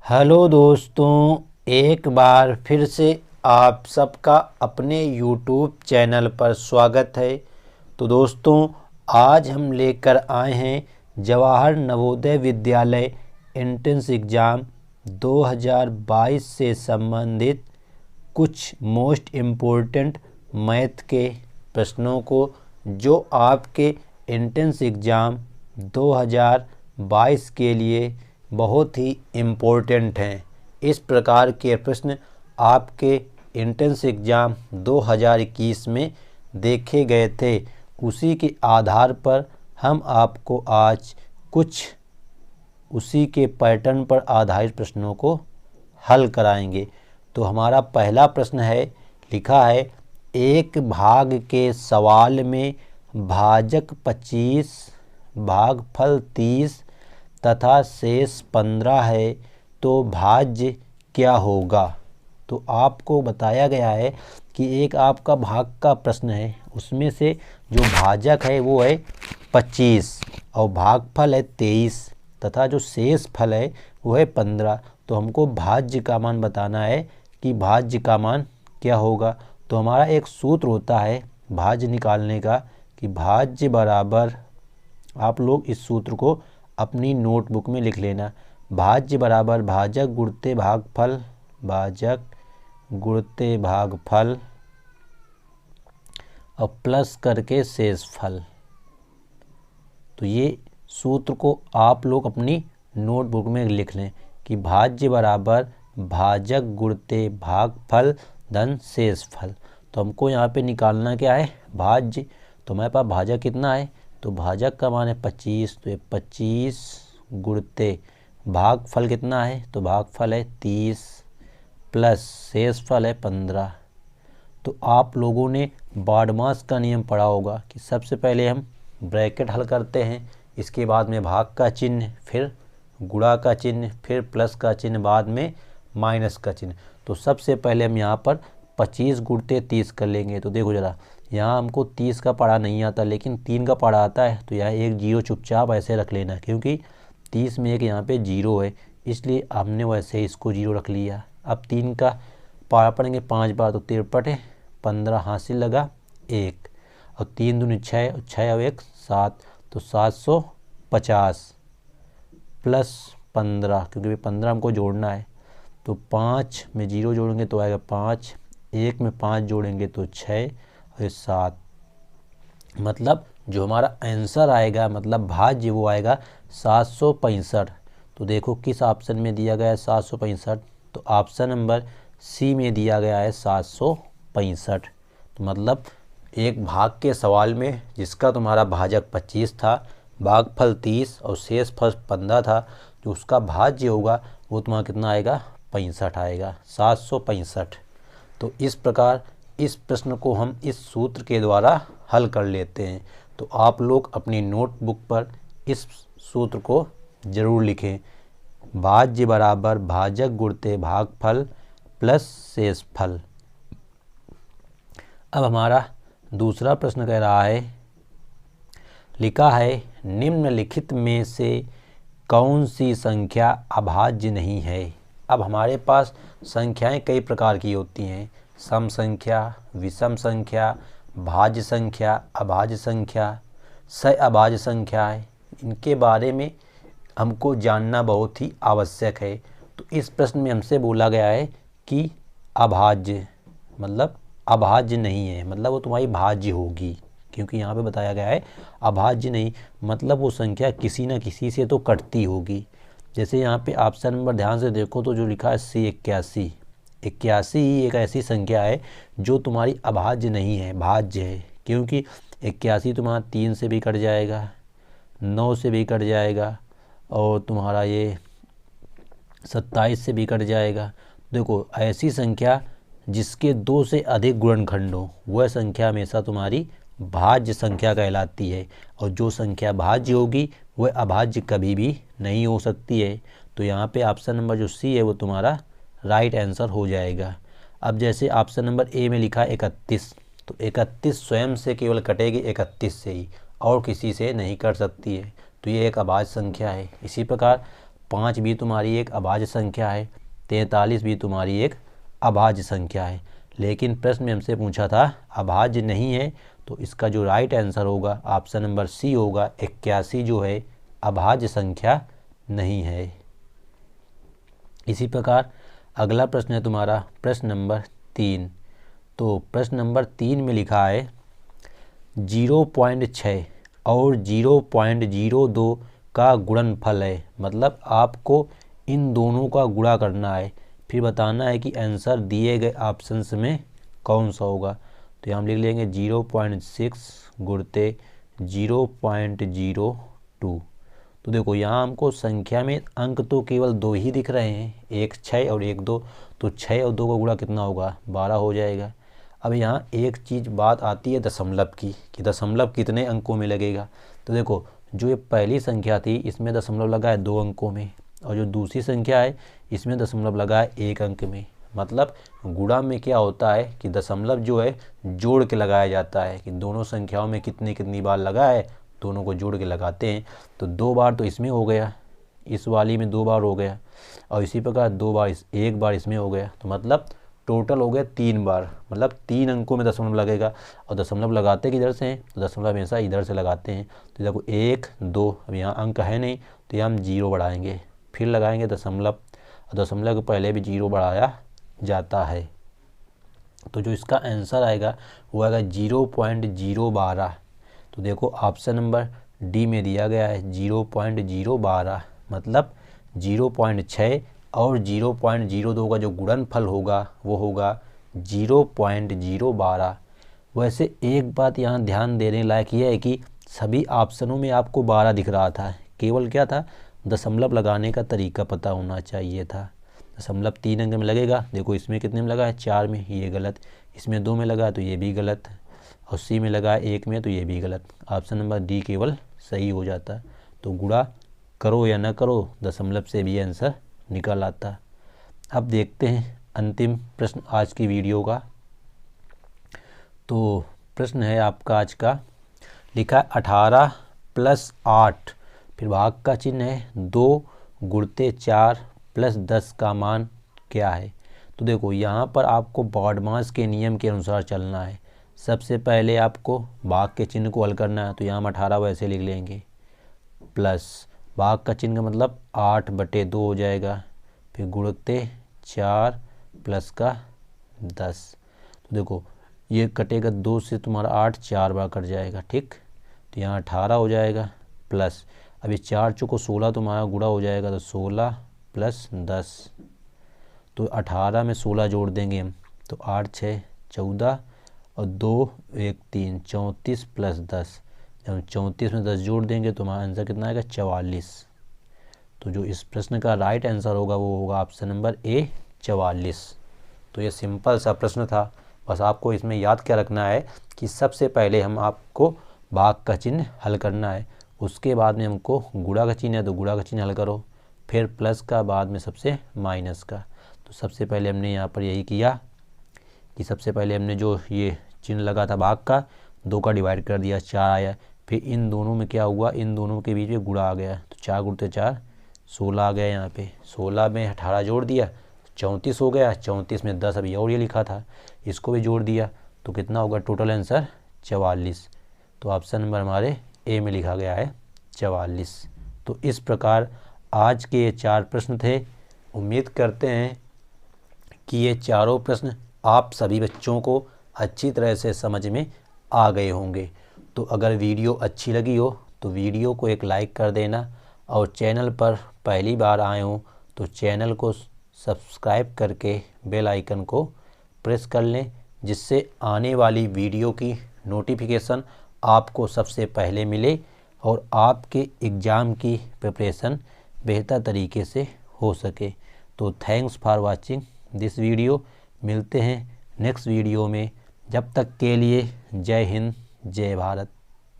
Hello दोस्तों, एक बार फिर से आप सबका अपने YouTube चैनल पर स्वागत है। तो दोस्तों, आज हम लेकर आए हैं जवाहर नवोदय विद्यालय एंट्रेंस एग्ज़ाम 2022 से संबंधित कुछ मोस्ट इम्पोर्टेंट मैथ के प्रश्नों को, जो आपके एंट्रेंस एग्ज़ाम 2022 के लिए बहुत ही इम्पोर्टेंट हैं। इस प्रकार के प्रश्न आपके एंट्रेंस एग्ज़ाम 2021 में देखे गए थे। उसी के आधार पर हम आपको आज कुछ उसी के पैटर्न पर आधारित प्रश्नों को हल कराएंगे। तो हमारा पहला प्रश्न है, लिखा है एक भाग के सवाल में भाजक 25, भागफल 30 तथा शेष 15 है, तो भाज्य क्या होगा। तो आपको बताया गया है कि एक आपका भाग का प्रश्न है, उसमें से जो भाजक है वो है 25 और भागफल है 23 तथा जो शेष फल है वो है 15। तो हमको भाज्य का मान बताना है कि भाज्य का मान क्या होगा। तो हमारा एक सूत्र होता है भाज्य निकालने का कि भाज्य बराबर, आप लोग इस सूत्र को अपनी नोटबुक में लिख लेना, भाज्य बराबर भाजक गुणते भागफल, भाजक गुणते भागफल और प्लस करके शेष फल। तो ये सूत्र को आप लोग अपनी नोटबुक में लिख लें कि भाज्य बराबर भाजक गुणते भागफल धन शेष फल। तो हमको यहाँ पे निकालना क्या है, भाज्य। तो हमारे पास भाजक कितना है, तो भाजक का मान है 25, तो ये 25 गुणते भागफल कितना है, तो भागफल है 30 प्लस शेष फल है 15। तो आप लोगों ने बारहमास का नियम पढ़ा होगा कि सबसे पहले हम ब्रैकेट हल करते हैं, इसके बाद में भाग का चिन्ह, फिर गुणा का चिन्ह, फिर प्लस का चिन्ह, बाद में माइनस का चिन्ह। तो सबसे पहले हम यहाँ पर 25 गुणते 30 कर लेंगे। तो देखो ज़रा, यहाँ हमको 30 का पढ़ा नहीं आता लेकिन 3 का पढ़ा आता है, तो यहाँ एक जीरो चुपचाप ऐसे रख लेना, क्योंकि 30 में एक यहाँ पे जीरो है, इसलिए हमने वैसे इसको जीरो रख लिया। अब 3 का पढ़ा पढ़ेंगे 5 बार, तो 53 है, 15 हासिल लगा 1 और 3 दूनी 6 और 6 और 1 7, तो 750 प्लस 15, क्योंकि 15 हमको जोड़ना है। तो 5 में जीरो जोड़ेंगे तो आएगा 5, 1 में 5 जोड़ेंगे तो 6 और 7। मतलब जो हमारा आंसर आएगा, मतलब भाज्य, वो आएगा 765। तो देखो किस ऑप्शन में दिया गया है 765, तो ऑप्शन नंबर सी में दिया गया है 765। तो मतलब एक भाग के सवाल में जिसका तुम्हारा भाजक 25 था, भागफल 30 और शेष फल 15 था, जो उसका भाज्य होगा वो तुम्हारा कितना आएगा, 65 आएगा, 765। तो इस प्रकार इस प्रश्न को हम इस सूत्र के द्वारा हल कर लेते हैं। तो आप लोग अपनी नोटबुक पर इस सूत्र को ज़रूर लिखें, भाज्य बराबर भाजक गुणते भागफल प्लस शेष फल। अब हमारा दूसरा प्रश्न कह रहा है, लिखा है निम्नलिखित में से कौन सी संख्या अभाज्य नहीं है। अब हमारे पास संख्याएं कई प्रकार की होती हैं, सम संख्या, विषम संख्या, भाज्य संख्या, अभाज्य संख्या, सहअभाज्य संख्या है। इनके बारे में हमको जानना बहुत ही आवश्यक है। तो इस प्रश्न में हमसे बोला गया है कि अभाज्य, मतलब अभाज्य नहीं है, मतलब वो तुम्हारी भाज्य होगी, क्योंकि यहाँ पे बताया गया है अभाज्य नहीं, मतलब वो संख्या किसी न किसी से तो कटती होगी। जैसे यहाँ पे ऑप्शन नंबर ध्यान से देखो तो जो लिखा है C81, 81 ही एक ऐसी संख्या है जो तुम्हारी अभाज्य नहीं है, भाज्य है, क्योंकि 81 तुम्हारा 3 से भी कट जाएगा, 9 से भी कट जाएगा और तुम्हारा ये 27 से भी कट जाएगा। देखो, ऐसी संख्या जिसके 2 से अधिक गुणनखंड हो, वह संख्या हमेशा तुम्हारी भाज्य संख्या कहलाती है, और जो संख्या भाज्य होगी वह अभाज्य कभी भी नहीं हो सकती है। तो यहाँ पे ऑप्शन नंबर जो सी है वो तुम्हारा राइट आंसर हो जाएगा। अब जैसे ऑप्शन नंबर ए में लिखा है 31, तो 31 स्वयं से केवल कटेगी 31 से ही, और किसी से नहीं कट सकती है, तो ये एक अभाज्य संख्या है। इसी प्रकार 5 भी तुम्हारी एक अभाज्य संख्या है, 43 भी तुम्हारी एक अभाज्य संख्या है। लेकिन प्रश्न में हमसे पूछा था अभाज्य नहीं है, तो इसका जो राइट आंसर होगा ऑप्शन नंबर सी होगा, 81 जो है अभाज्य संख्या नहीं है। इसी प्रकार अगला प्रश्न है तुम्हारा प्रश्न नंबर 3। तो प्रश्न नंबर 3 में लिखा है 0.6 और 0.02 का गुणनफल है, मतलब आपको इन दोनों का गुणा करना है, फिर बताना है कि आंसर दिए गए ऑप्शंस में कौन सा होगा। तो यहाँ हम लिख लेंगे 0.6 गुणते 0.02। तो देखो यहाँ हमको संख्या में अंक तो केवल 2 ही दिख रहे हैं, एक 6 और एक 2, तो 6 और 2 का गुणा कितना होगा, 12 हो जाएगा। अब यहाँ एक चीज़ बात आती है दशमलव की, कि दशमलव कितने अंकों में लगेगा। तो देखो जो ये पहली संख्या थी इसमें दशमलव लगा है 2 अंकों में, और जो दूसरी संख्या है इसमें दशमलव लगा है 1 अंक में। मतलब गुणा में क्या होता है कि दशमलव जो है जोड़ के लगाया जाता है, कि दोनों संख्याओं में कितनी बार लगा है, दोनों को जोड़ के लगाते हैं। तो 2 बार तो इसमें हो गया, इस वाली में 2 बार हो गया, और इसी प्रकार 2 बार एक बार इसमें हो गया, तो मतलब टोटल हो गया 3 बार, मतलब 3 अंकों में दशमलव लगेगा। और दशमलव लगाते किधर से हैं, तो दशमलव हमेशा इधर से लगाते हैं। तो देखो 1 2, अब यहाँ अंक है नहीं तो यहाँ हम 0 बढ़ाएंगे, फिर लगाएंगे दशमलव, और दशमलव के पहले भी 0 बढ़ाया जाता है। तो जो इसका आंसर आएगा वो आएगा 0.012। तो देखो ऑप्शन नंबर डी में दिया गया है 0.012, मतलब 0.6 और 0.02 का जो गुणनफल होगा वो होगा 0.012। वैसे एक बात यहाँ ध्यान देने लायक ये है कि सभी ऑप्शनों में आपको 12 दिख रहा था, केवल क्या था, दशमलव लगाने का तरीका पता होना चाहिए था। दशमलव 3 अंक में लगेगा, देखो इसमें कितने में लगा है, 4 में, ये गलत, इसमें 2 में लगा तो ये भी गलत, और सी में लगा 1 में तो ये भी गलत। ऑप्शन नंबर डी केवल सही हो जाता। तो गुणा करो या न करो, दशमलव से भी आंसर निकल आता। अब देखते हैं अंतिम प्रश्न आज की वीडियो का। तो प्रश्न है आपका आज का, लिखा है 18 + 8, फिर भाग का चिन्ह है 2 गुणते 4 + 10 का मान क्या है। तो देखो यहाँ पर आपको बॉडमास के नियम के अनुसार चलना है। सबसे पहले आपको भाग के चिन्ह को हल करना है, तो यहाँ हम 18 वैसे लिख लेंगे, प्लस भाग का चिन्ह का मतलब 8/2 हो जाएगा, फिर गुणते 4 प्लस का 10। तो देखो ये कटेगा 2 से, तुम्हारा 8 4 बार कट जाएगा, ठीक। तो यहाँ 18 हो जाएगा, प्लस अभी 4 चौको 16 तुम्हारा गुणा हो जाएगा, तो 16 + 10। तो 18 में 16 जोड़ देंगे हम, तो 8 6 14 और 2 1 3, 34 + 10। जब हम 34 में 10 जोड़ देंगे तो हमारा आंसर कितना आएगा, 44। तो जो इस प्रश्न का राइट आंसर होगा वो होगा ऑप्शन नंबर ए, 44। तो ये सिंपल सा प्रश्न था। बस आपको इसमें याद क्या रखना है कि सबसे पहले हम आपको भाग का चिन्ह हल करना है, उसके बाद में हमको गुणा का चिन्ह है तो गुणा का चिन्ह हल करो, फिर प्लस का, बाद में सबसे माइनस का। तो सबसे पहले हमने यहाँ पर यही किया कि सबसे पहले हमने जो ये चिन्ह लगा था भाग का, 2 का डिवाइड कर दिया, 4 आया, फिर इन दोनों में क्या हुआ, इन दोनों के बीच में गुणा आ गया, तो 4 गुणते 4 16 आ गया यहाँ पे, 16 में 18 जोड़ दिया 34 हो गया, 34 में 10 अभी और ये लिखा था इसको भी जोड़ दिया, तो कितना होगा टोटल आंसर 44। तो ऑप्शन नंबर हमारे ए में लिखा गया है 44। तो इस प्रकार आज के ये 4 प्रश्न थे। उम्मीद करते हैं कि ये चारों प्रश्न आप सभी बच्चों को अच्छी तरह से समझ में आ गए होंगे। तो अगर वीडियो अच्छी लगी हो तो वीडियो को एक लाइक कर देना, और चैनल पर पहली बार आए हो तो चैनल को सब्सक्राइब करके बेल आइकन को प्रेस कर लें, जिससे आने वाली वीडियो की नोटिफिकेशन आपको सबसे पहले मिले और आपके एग्ज़ाम की प्रिपरेशन बेहतर तरीके से हो सके। तो thanks for watching this video. मिलते हैं नेक्स्ट वीडियो में, जब तक के लिए जय हिंद जय भारत।